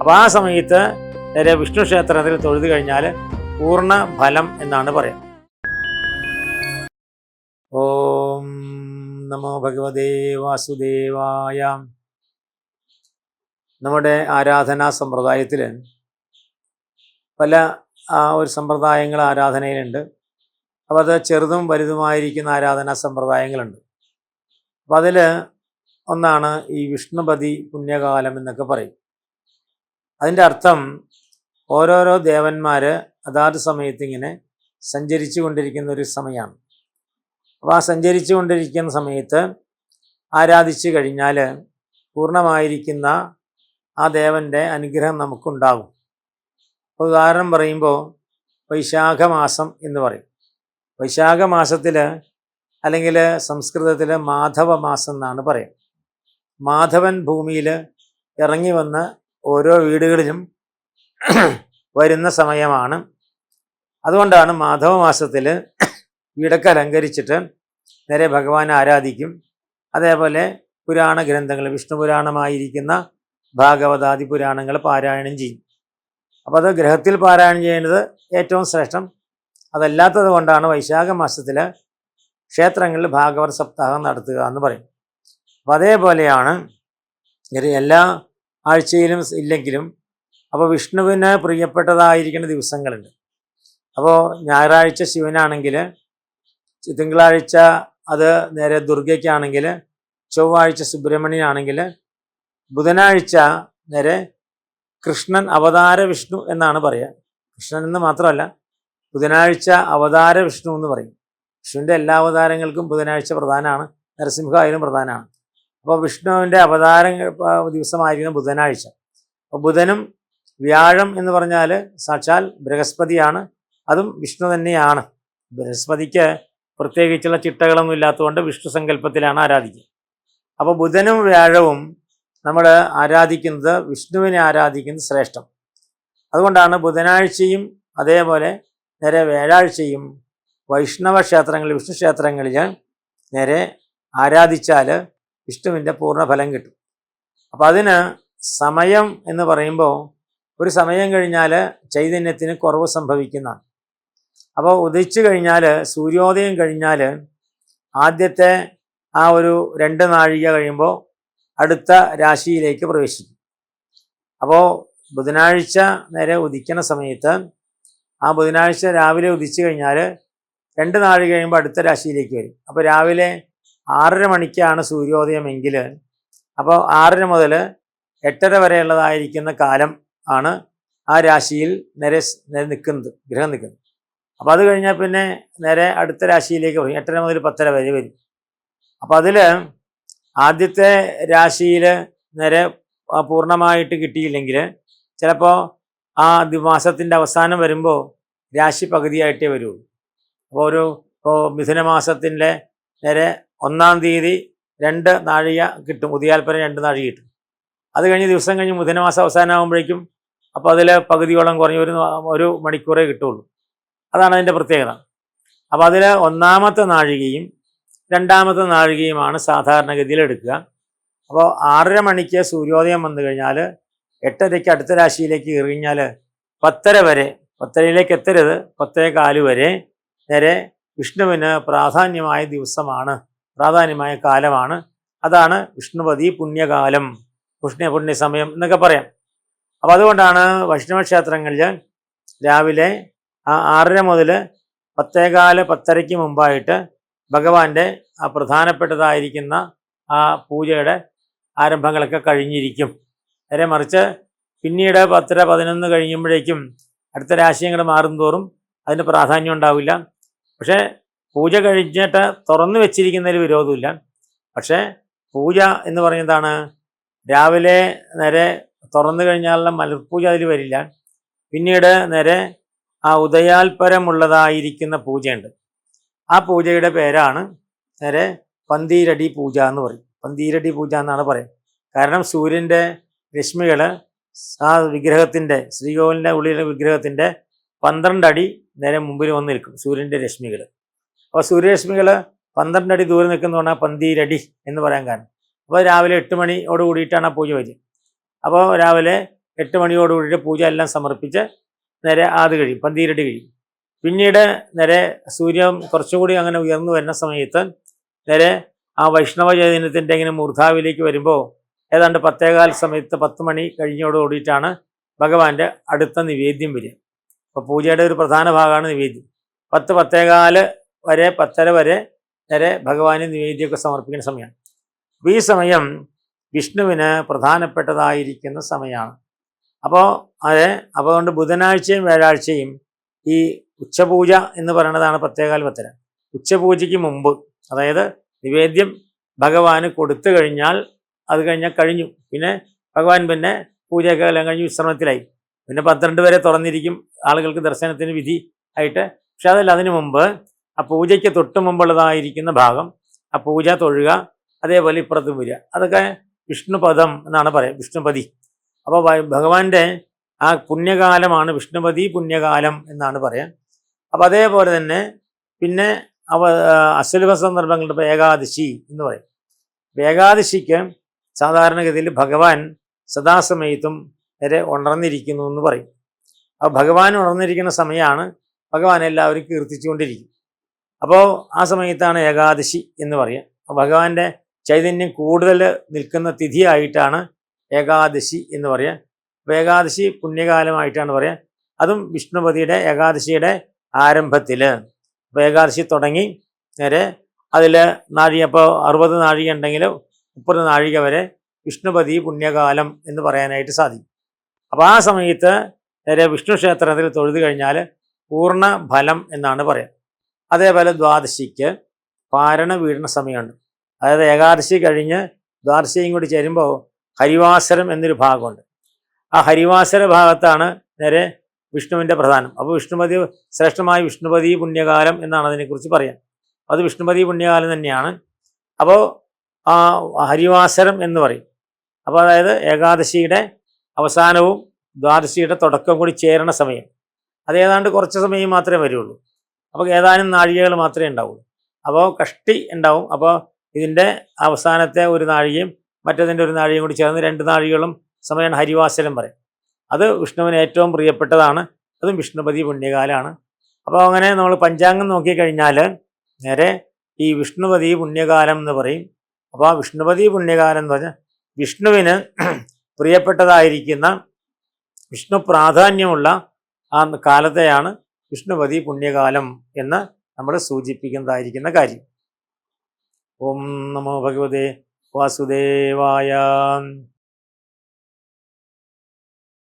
അപ്പോൾ ആ സമയത്ത് നേരെ വിഷ്ണു ക്ഷേത്രത്തിൽ തൊഴുതു കഴിഞ്ഞാൽ പൂർണ്ണ ഫലം എന്നാണ് പറയാം. ഓം നമോ ഭഗവതേ വാസുദേവായ. നമ്മുടെ ആരാധനാ സമ്പ്രദായത്തിൽ പല ഒരു സമ്പ്രദായങ്ങൾ ആരാധനയിലുണ്ട്. അപ്പോൾ അത് ചെറുതും വലുതുമായിരിക്കുന്ന ആരാധനാ സമ്പ്രദായങ്ങളുണ്ട്. അപ്പോൾ അതിൽ ഒന്നാണ് ഈ വിഷ്ണുപതി പുണ്യകാലം എന്നൊക്കെ പറയും. അതിൻ്റെ അർത്ഥം ഓരോരോ ദേവന്മാർ അതാത് സമയത്ത് ഇങ്ങനെ സഞ്ചരിച്ചു കൊണ്ടിരിക്കുന്ന ഒരു സമയമാണ്. അപ്പോൾ ആ സഞ്ചരിച്ചു കൊണ്ടിരിക്കുന്ന സമയത്ത് ആരാധിച്ചു കഴിഞ്ഞാൽ പൂർണ്ണമായിരിക്കുന്ന ആ ദേവൻ്റെ അനുഗ്രഹം നമുക്കുണ്ടാകും. ഉദാഹരണം പറയുമ്പോൾ വൈശാഖമാസം എന്ന് പറയും. വൈശാഖമാസത്തിൽ അല്ലെങ്കിൽ സംസ്കൃതത്തിൽ മാധവ മാസം എന്നാണ് പറയുക. മാധവൻ ഭൂമിയിൽ ഇറങ്ങി വന്ന് ഓരോ വീടുകളിലും വരുന്ന സമയമാണ്. അതുകൊണ്ടാണ് മാധവ മാസത്തിൽ വീടൊക്കെ അലങ്കരിച്ചിട്ട് നേരെ ഭഗവാനെ ആരാധിക്കും. അതേപോലെ പുരാണ ഗ്രന്ഥങ്ങൾ, വിഷ്ണു പുരാണമായിരിക്കുന്ന ഭാഗവതാദി പുരാണങ്ങൾ പാരായണം ചെയ്യും. അപ്പോൾ അത് ഗ്രഹത്തിൽ പാരായണം ചെയ്യുന്നത് ഏറ്റവും ശ്രേഷ്ഠം. അതല്ലാത്തത് കൊണ്ടാണ് വൈശാഖ മാസത്തിൽ ക്ഷേത്രങ്ങളിൽ ഭാഗവത സപ്താഹം നടത്തുക എന്ന് പറയും. അപ്പോൾ അതേപോലെയാണ് എല്ലാ ആഴ്ചയിലും ഇല്ലെങ്കിലും അപ്പോൾ വിഷ്ണുവിന് പ്രിയപ്പെട്ടതായിരിക്കുന്ന ദിവസങ്ങളുണ്ട്. അപ്പോൾ ഞായറാഴ്ച ശിവനാണെങ്കിൽ, തിങ്കളാഴ്ച അത് നേരെ ദുർഗയ്ക്കാണെങ്കിൽ, ചൊവ്വാഴ്ച സുബ്രഹ്മണ്യനാണെങ്കിൽ, ബുധനാഴ്ച നേരെ കൃഷ്ണൻ അവതാര വിഷ്ണു എന്നാണ് പറയുക. കൃഷ്ണൻ എന്ന് മാത്രമല്ല, ബുധനാഴ്ച അവതാര വിഷ്ണു എന്ന് പറയും. വിഷ്ണുവിൻ്റെ എല്ലാ അവതാരങ്ങൾക്കും ബുധനാഴ്ച പ്രധാനമാണ്, നരസിംഹമായാലും പ്രധാനമാണ്. അപ്പോൾ വിഷ്ണുവിൻ്റെ അവതാര ദിവസമായിരിക്കുന്ന ബുധനാഴ്ച. അപ്പോൾ ബുധനും വ്യാഴം എന്ന് പറഞ്ഞാൽ സാക്ഷാൽ ബൃഹസ്പതിയാണ്, അതും വിഷ്ണു തന്നെയാണ്. ബൃഹസ്പതിക്ക് പ്രത്യേകിച്ചുള്ള ചിട്ടകളൊന്നും ഇല്ലാത്തതുകൊണ്ട് വിഷ്ണു സങ്കല്പത്തിലാണ് ആരാധിക്കുക. അപ്പോൾ ബുധനും വ്യാഴവും നമ്മൾ ആരാധിക്കുന്നത്, വിഷ്ണുവിനെ ആരാധിക്കുന്നത് ശ്രേഷ്ഠം. അതുകൊണ്ടാണ് ബുധനാഴ്ചയും അതേപോലെ നേരെ വ്യാഴാഴ്ചയും വൈഷ്ണവ ക്ഷേത്രങ്ങളിൽ, വിഷ്ണു ക്ഷേത്രങ്ങളിൽ നേരെ ആരാധിച്ചാൽ വിഷ്ണുവിൻ്റെ പൂർണ്ണ ഫലം കിട്ടും. അപ്പോൾ അതിന് സമയം എന്ന് പറയുമ്പോൾ ഒരു സമയം കഴിഞ്ഞാൽ ചൈതന്യത്തിന് കുറവ് സംഭവിക്കുന്നതാണ്. അപ്പോൾ ഉദിച്ചു കഴിഞ്ഞാൽ, സൂര്യോദയം കഴിഞ്ഞാൽ ആദ്യത്തെ ആ ഒരു 2 നാഴിക കഴിയുമ്പോൾ അടുത്ത രാശിയിലേക്ക് പ്രവേശിക്കും. അപ്പോൾ ബുധനാഴ്ച നേരെ ഉദിക്കുന്ന സമയത്ത് ആ ബുധനാഴ്ച രാവിലെ ഉദിച്ചു കഴിഞ്ഞാൽ 2 നാഴിക കഴിയുമ്പോൾ അടുത്ത രാശിയിലേക്ക് വരും. അപ്പോൾ രാവിലെ 6:30 മണിക്കാണ് സൂര്യോദയമെങ്കിൽ അപ്പോൾ 6:30 മുതൽ 8:30 വരെയുള്ളതായിരിക്കുന്ന കാലം ആണ് ആ രാശിയിൽ നേരെ നിൽക്കുന്നത്, ഗ്രഹം നിൽക്കുന്നത്. അപ്പോൾ അത് കഴിഞ്ഞാൽ പിന്നെ നേരെ അടുത്ത രാശിയിലേക്ക് വരും, 8:30 മുതൽ 10:30 വരെ വരും. അപ്പോൾ അതിൽ ആദ്യത്തെ രാശിയിൽ നേരെ പൂർണ്ണമായിട്ട് കിട്ടിയില്ലെങ്കിൽ ചിലപ്പോൾ ആ മാസത്തിൻ്റെ അവസാനം വരുമ്പോൾ രാശി പകുതിയായിട്ടേ വരുള്ളൂ. അപ്പോൾ ഇപ്പോൾ മിഥുനമാസത്തിൻ്റെ നേരെ 1-ാം തീയതി 2 നാഴിക കിട്ടും, ഉദയാൽപ്പരം 2 നാഴിക കിട്ടും. അത് കഴിഞ്ഞ് ദിവസം കഴിഞ്ഞ് മിഥുനമാസം അവസാനമാകുമ്പോഴേക്കും അപ്പോൾ അതിൽ പകുതിയോളം കുറഞ്ഞ് ഒരു മണിക്കൂറേ കിട്ടുള്ളൂ. അതാണ് അതിൻ്റെ പ്രത്യേകത. അപ്പോൾ അതിൽ 1-ാമത്തെ നാഴികയും 2-ാമത്തെ നാഴികയുമാണ് സാധാരണഗതിയിൽ എടുക്കുക. അപ്പോൾ 6:30 മണിക്ക് സൂര്യോദയം വന്നു കഴിഞ്ഞാൽ 8:30ക്ക് അടുത്ത രാശിയിലേക്ക് കയറി കഴിഞ്ഞാൽ 10:30 വരെ, 10:30ലേക്ക് എത്തരുത്, 10:15 വരെ നേരെ വിഷ്ണുവിന് പ്രാധാന്യമായ ദിവസമാണ്, പ്രാധാന്യമായ കാലമാണ്. അതാണ് വിഷ്ണുപതി പുണ്യകാലം, പുണ്യസമയം എന്നൊക്കെ പറയാം. അപ്പോൾ അതുകൊണ്ടാണ് വൈഷ്ണവ ക്ഷേത്രങ്ങളിൽ രാവിലെ 6:30 മുതൽ 10:15, 10:30ക്ക് മുമ്പായിട്ട് ഭഗവാന്റെ ആ പ്രധാനപ്പെട്ടതായിരിക്കുന്ന ആ പൂജയുടെ ആരംഭങ്ങളൊക്കെ കഴിഞ്ഞിരിക്കും. നേരെ മറിച്ച് പിന്നീട് 10:30, 11 കഴിയുമ്പോഴേക്കും അടുത്ത രാശിയങ്ങൾ മാറും തോറും അതിന് പ്രാധാന്യം ഉണ്ടാവില്ല. പക്ഷേ പൂജ കഴിഞ്ഞിട്ട് തുറന്നു വെച്ചിരിക്കുന്നതിൽ വിരോധമില്ല. പക്ഷേ പൂജ എന്ന് പറയുന്നതാണ് രാവിലെ നേരെ തുറന്നു കഴിഞ്ഞാലുള്ള മലർപൂജ അതിൽ വരില്ല. പിന്നീട് നേരെ ആ ഉദയാൽപരമുള്ളതായിരിക്കുന്ന പൂജയുണ്ട്. ആ പൂജയുടെ പേരാണ് നേരെ പന്തീരടി പൂജ എന്ന് പറയും. പന്തീരടി പൂജ എന്നാണ് പറയുക. കാരണം സൂര്യൻ്റെ രശ്മികൾ ആ വിഗ്രഹത്തിൻ്റെ, ശ്രീകോവിലിൻ്റെ ഉള്ളിലെ വിഗ്രഹത്തിൻ്റെ 12 അടി നേരെ മുമ്പിൽ വന്ന് നിൽക്കും സൂര്യൻ്റെ രശ്മികൾ. അപ്പോൾ സൂര്യരശ്മികൾ 12 അടി ദൂരെ നിൽക്കുന്നതുകൊണ്ടാണ് പന്തീരടി എന്ന് പറയാൻ കാരണം. അപ്പോൾ രാവിലെ 8 മണിയോട് കൂടിയിട്ടാണ് ആ പൂജ വരിക. അപ്പോൾ രാവിലെ 8 മണിയോടുകൂടിയിട്ട് പൂജ എല്ലാം സമർപ്പിച്ച് നേരെ അത് കഴിയും, പന്തീരടി കഴിയും. പിന്നീട് നേരെ സൂര്യൻ കുറച്ചുകൂടി അങ്ങനെ ഉയർന്നു വരുന്ന സമയത്ത് നേരെ ആ വൈഷ്ണവ ചൈതന്യത്തിൻ്റെ ഇങ്ങനെ മൂർധാവിലേക്ക് വരുമ്പോൾ ഏതാണ്ട് 10:15 സമയത്ത് 10 മണി കഴിഞ്ഞോടുകൂടിയിട്ടാണ് ഭഗവാന്റെ അടുത്ത നിവേദ്യം വരിക. അപ്പോൾ പൂജയുടെ ഒരു പ്രധാന ഭാഗമാണ് നിവേദ്യം. 10-10:15 വരെ 10:30 വരെ നേരെ ഭഗവാന് നിവേദ്യമൊക്കെ സമർപ്പിക്കുന്ന സമയമാണ്. അപ്പോൾ ഈ സമയം വിഷ്ണുവിന് പ്രധാനപ്പെട്ടതായിരിക്കുന്ന സമയമാണ്. അപ്പോൾ അതുകൊണ്ട് ബുധനാഴ്ചയും വ്യാഴാഴ്ചയും ഈ ഉച്ചപൂജ എന്ന് പറയുന്നതാണ് 10:15-10:30. ഉച്ചപൂജയ്ക്ക് മുമ്പ്, അതായത് നിവേദ്യം ഭഗവാന് കൊടുത്തു കഴിഞ്ഞാൽ അത് കഴിഞ്ഞാൽ കഴിഞ്ഞു. പിന്നെ ഭഗവാൻ പിന്നെ പൂജയൊക്കെ എല്ലാം കഴിഞ്ഞ് വിശ്രമത്തിലായി. പിന്നെ 12 വരെ തുറന്നിരിക്കും ആളുകൾക്ക് ദർശനത്തിന് വിധി ആയിട്ട്. പക്ഷെ അതല്ല, അതിനു മുമ്പ് ആ പൂജയ്ക്ക് തൊട്ട് മുമ്പുള്ളതായിരിക്കുന്ന ഭാഗം, ആ പൂജ തൊഴുക, അതേപോലെ ഇപ്പുറത്തും വരിക. അതൊക്കെ വിഷ്ണുപദം എന്നാണ് പറയുക, വിഷ്ണുപതി. അപ്പോൾ ഭഗവാന്റെ ആ പുണ്യകാലമാണ് വിഷ്ണുപതി പുണ്യകാലം എന്നാണ് പറയാം. അപ്പോൾ അതേപോലെ തന്നെ പിന്നെ അസുലഭ സന്ദർഭങ്ങളുടെ ഇപ്പോൾ ഏകാദശി എന്ന് പറയും. ഏകാദശിക്ക് സാധാരണഗതിയിൽ ഭഗവാൻ സദാസമയത്തും വരെ ഉണർന്നിരിക്കുന്നു എന്ന് പറയും. അപ്പോൾ ഭഗവാൻ ഉണർന്നിരിക്കുന്ന സമയമാണ് ഭഗവാൻ എല്ലാവരും കീർത്തിച്ചുകൊണ്ടിരിക്കും. അപ്പോൾ ആ സമയത്താണ് ഏകാദശി എന്ന് പറയുക. അപ്പോൾ ഭഗവാന്റെ ചൈതന്യം കൂടുതൽ നിൽക്കുന്ന തിഥിയായിട്ടാണ് ഏകാദശി എന്ന് പറയുക. അപ്പോൾ ഏകാദശി പുണ്യകാലമായിട്ടാണ് പറയുക. അതും വിഷ്ണുപതിയുടെ ഏകാദശിയുടെ ആരംഭത്തിൽ. അപ്പോൾ ഏകാദശി തുടങ്ങി നേരെ അതിൽ നാഴിക, അപ്പോൾ 60 നാഴിക ഉണ്ടെങ്കിൽ 30 നാഴിക വരെ വിഷ്ണുപതി പുണ്യകാലം എന്ന് പറയാനായിട്ട് സാധിക്കും. അപ്പോൾ ആ സമയത്ത് നേരെ വിഷ്ണു ക്ഷേത്രത്തിൽ തൊഴുതു കഴിഞ്ഞാൽ പൂർണ്ണ ഫലം എന്നാണ് പറയുക. അതേപോലെ ദ്വാദശിക്ക് പാരണ വീഴുന്ന സമയമുണ്ട്. അതായത് ഏകാദശി കഴിഞ്ഞ് ദ്വാദശിയും കൂടി ചേരുമ്പോൾ ഹരിവാസരം എന്നൊരു ഭാഗമുണ്ട്. ആ ഹരിവാസര ഭാഗത്താണ് നേരെ വിഷ്ണുവിൻ്റെ പ്രധാനം. അപ്പോൾ വിഷ്ണുപതി, ശ്രേഷ്ഠമായ വിഷ്ണുപതി പുണ്യകാലം എന്നാണ് അതിനെക്കുറിച്ച് പറയാം. അത് വിഷ്ണുപതി പുണ്യകാലം തന്നെയാണ്. അപ്പോൾ ആ ഹരിവാസരം എന്ന് പറയും. അപ്പോൾ അതായത് ഏകാദശിയുടെ അവസാനവും ദ്വാദശിയുടെ തുടക്കം കൂടി ചേരണ സമയം. അത് ഏതാണ്ട് കുറച്ച് സമയം മാത്രമേ വരുള്ളൂ. അപ്പോൾ ഏതാനും നാഴികകൾ മാത്രമേ ഉണ്ടാവുള്ളൂ. അപ്പോൾ കഷ്ടി ഉണ്ടാവും. അപ്പോൾ ഇതിൻ്റെ അവസാനത്തെ ഒരു നാഴികയും മറ്റതിൻ്റെ ഒരു നാഴികയും കൂടി ചേർന്ന് 2 നാഴികളും സമയമാണ് ഹരിവാസരം പറയും. അത് വിഷ്ണുവിന് ഏറ്റവും പ്രിയപ്പെട്ടതാണ്. അതും വിഷ്ണുപതി പുണ്യകാലമാണ്. അപ്പോൾ അങ്ങനെ നമ്മൾ പഞ്ചാംഗം നോക്കിക്കഴിഞ്ഞാൽ നേരെ ഈ വിഷ്ണുപതി പുണ്യകാലം എന്ന് പറയും. അപ്പോൾ ആ വിഷ്ണുപതി പുണ്യകാലം എന്ന് പറഞ്ഞാൽ വിഷ്ണുവിന് പ്രിയപ്പെട്ടതായിരിക്കുന്ന, വിഷ്ണു പ്രാധാന്യമുള്ള ആ കാലത്തെയാണ് വിഷ്ണുപതി പുണ്യകാലം എന്ന് നമ്മൾ സൂചിപ്പിക്കുന്നതായിരിക്കുന്ന കാര്യം. ഓം നമോ ഭഗവതേ വാസുദേവായ.